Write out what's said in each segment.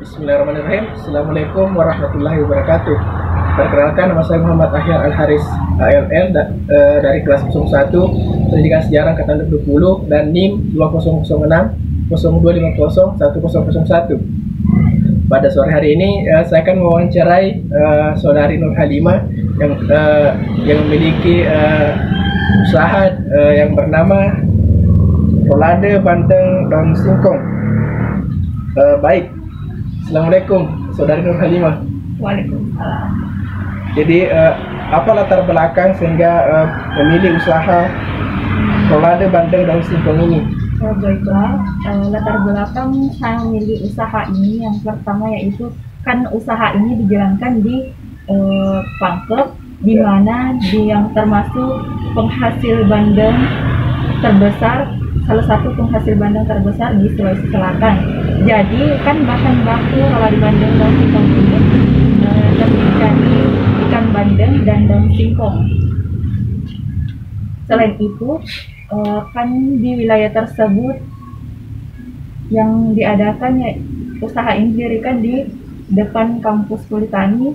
Bismillahirrahmanirrahim. Assalamualaikum warahmatullahi wabarakatuh. Perkenalkan, nama saya Muhammad Ahyar Al-Haris ALL dari kelas 01 Pendidikan Sejarah Angkatan 20 dan NIM 2006 0250 1001. Pada sore hari ini saya akan mewawancarai saudari Nur Halimah yang memiliki usaha yang bernama Rolade Bandeng Daun Singkong. Baik, Assalamualaikum saudari Nur Halimah. Waalaikumsalam. Jadi apa latar belakang sehingga memilih usaha Rolade Bandeng Daun Singkong ini? Baiklah, latar belakang saya memilih usaha ini yang pertama yaitu kan usaha ini dijalankan di Pangkep, di mana yang termasuk penghasil bandeng terbesar, salah satu penghasil bandeng terbesar di Sulawesi Selatan. Jadi kan bahan baku Rolade Bandeng Daun Singkong ini terdiri dari ikan bandeng dan daun singkong. Selain itu, kan di wilayah tersebut yang diadakan usaha ini didirikan di depan kampus Politani.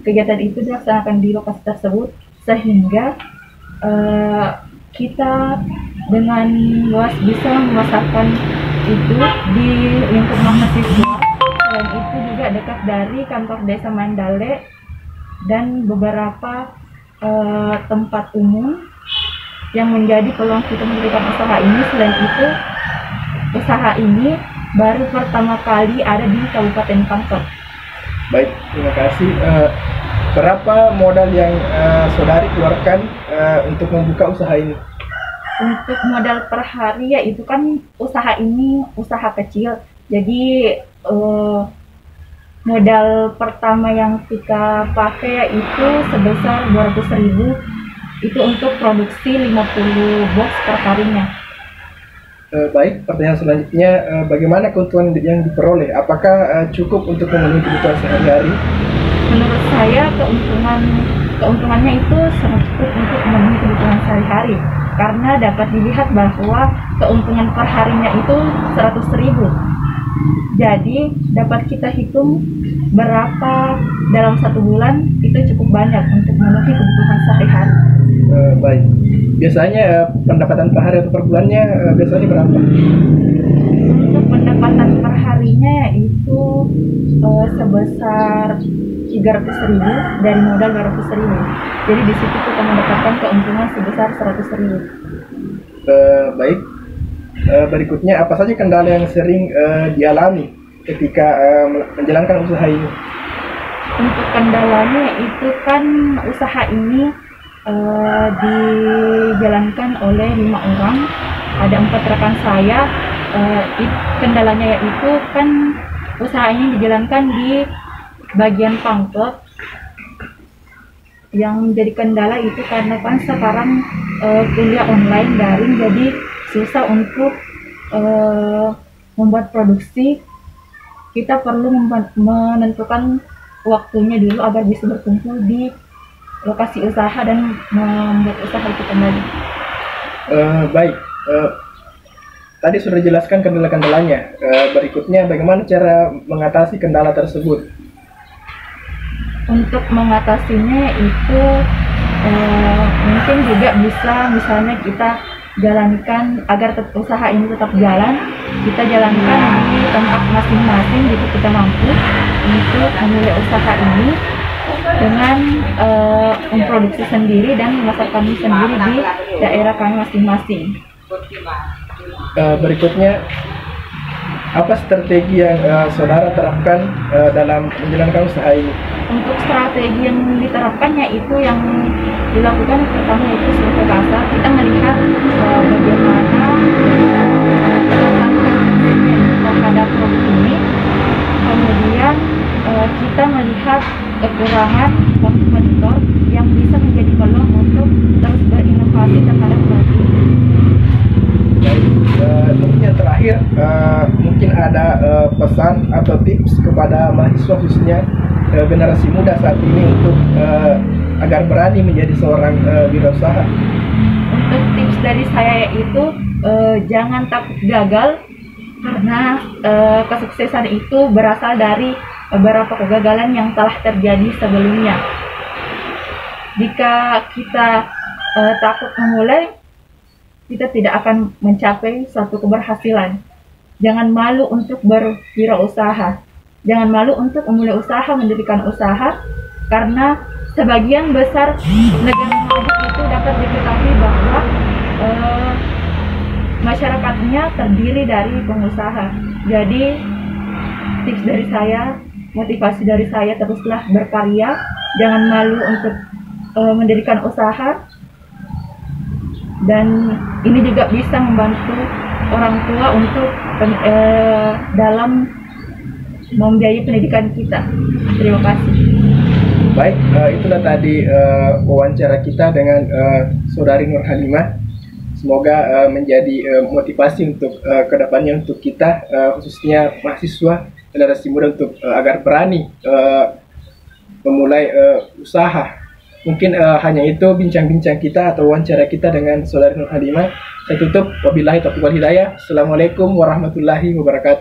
Kegiatan itu dilaksanakan di lokasi tersebut sehingga kita dengan luas bisa memasarkan itu di lingkup mahasiswa. Selain itu juga dekat dari kantor desa Mandale dan beberapa tempat umum yang menjadi peluang kita mendirikan usaha ini. Selain itu, usaha ini baru pertama kali ada di Kabupaten Pangkep. Baik, terima kasih. Berapa modal yang saudari keluarkan untuk membuka usaha ini? Untuk modal per hari yaitu kan usaha ini usaha kecil. Jadi modal pertama yang kita pakai yaitu sebesar 200.000. Itu untuk produksi 50 box per harinya. Baik, pertanyaan selanjutnya, bagaimana keuntungan yang diperoleh? Apakah cukup untuk memenuhi kebutuhan sehari-hari? Menurut saya keuntungannya itu sangat cukup untuk memenuhi kebutuhan sehari-hari, karena dapat dilihat bahwa keuntungan per harinya itu 100.000. Jadi dapat kita hitung berapa dalam satu bulan itu cukup banyak untuk memenuhi kebutuhan sehari-hari. Baik, biasanya pendapatan per hari atau per bulannya biasanya berapa? Untuk pendapatan per harinya itu sebesar 300.000 dari modal 200.000. Jadi di situ kita mendapatkan keuntungan sebesar 100.000. Baik, berikutnya apa saja kendala yang sering dialami ketika menjalankan usaha ini? Untuk kendalanya itu kan usaha ini dijalankan oleh 5 orang, ada 4 rekan saya. Kendalanya yaitu kan usaha ini dijalankan di bagian Pangkep. Yang menjadi kendala itu karena kan sekarang kuliah online daring, jadi susah untuk membuat produksi. Kita perlu menentukan waktunya dulu agar bisa berkumpul di lokasi usaha dan membuat usaha itu kembali. Baik, tadi sudah dijelaskan kendala-kendalanya. Berikutnya bagaimana cara mengatasi kendala tersebut? Untuk mengatasinya itu mungkin juga bisa misalnya kita jalankan agar usaha ini tetap jalan, kita jalankan di tempat masing-masing gitu kita mampu untuk memulai usaha ini dengan memproduksi sendiri dan memasarkan sendiri di daerah kami masing-masing. Berikutnya, apa strategi yang saudara terapkan dalam menjalankan usaha ini? Untuk strategi yang diterapkan yaitu yang dilakukan pertama itu survei pasar. Kita melihat bagaimana terhadap produk ini, kemudian kita melihat kekurangan kompetitor yang bisa menjadi peluang untuk terus berinovasi terhadap produk ini. Mungkin yang terakhir, mungkin ada pesan atau tips kepada mahasiswa khususnya generasi muda saat ini untuk agar berani menjadi seorang wirausaha. Untuk tips dari saya yaitu jangan takut gagal, karena kesuksesan itu berasal dari beberapa kegagalan yang telah terjadi sebelumnya. Jika kita takut memulai, kita tidak akan mencapai suatu keberhasilan. Jangan malu untuk berwirausaha. Jangan malu untuk memulai usaha, mendirikan usaha, karena sebagian besar negara maju itu dapat diketahui bahwa masyarakatnya terdiri dari pengusaha. Jadi tips dari saya, motivasi dari saya, teruslah berkarya, jangan malu untuk mendirikan usaha, dan ini juga bisa membantu orang tua untuk dalam membiayai pendidikan kita. Terima kasih. Baik, itulah tadi wawancara kita dengan Saudari Nur Halimah. Semoga menjadi motivasi untuk kedepannya untuk kita, khususnya mahasiswa generasi muda, untuk agar berani memulai usaha. Mungkin hanya itu bincang-bincang kita atau wawancara kita dengan Saudari Nur Halimah. Saya tutup. Wabillahi taufiq wal hidayah. Assalamualaikum warahmatullahi wabarakatuh.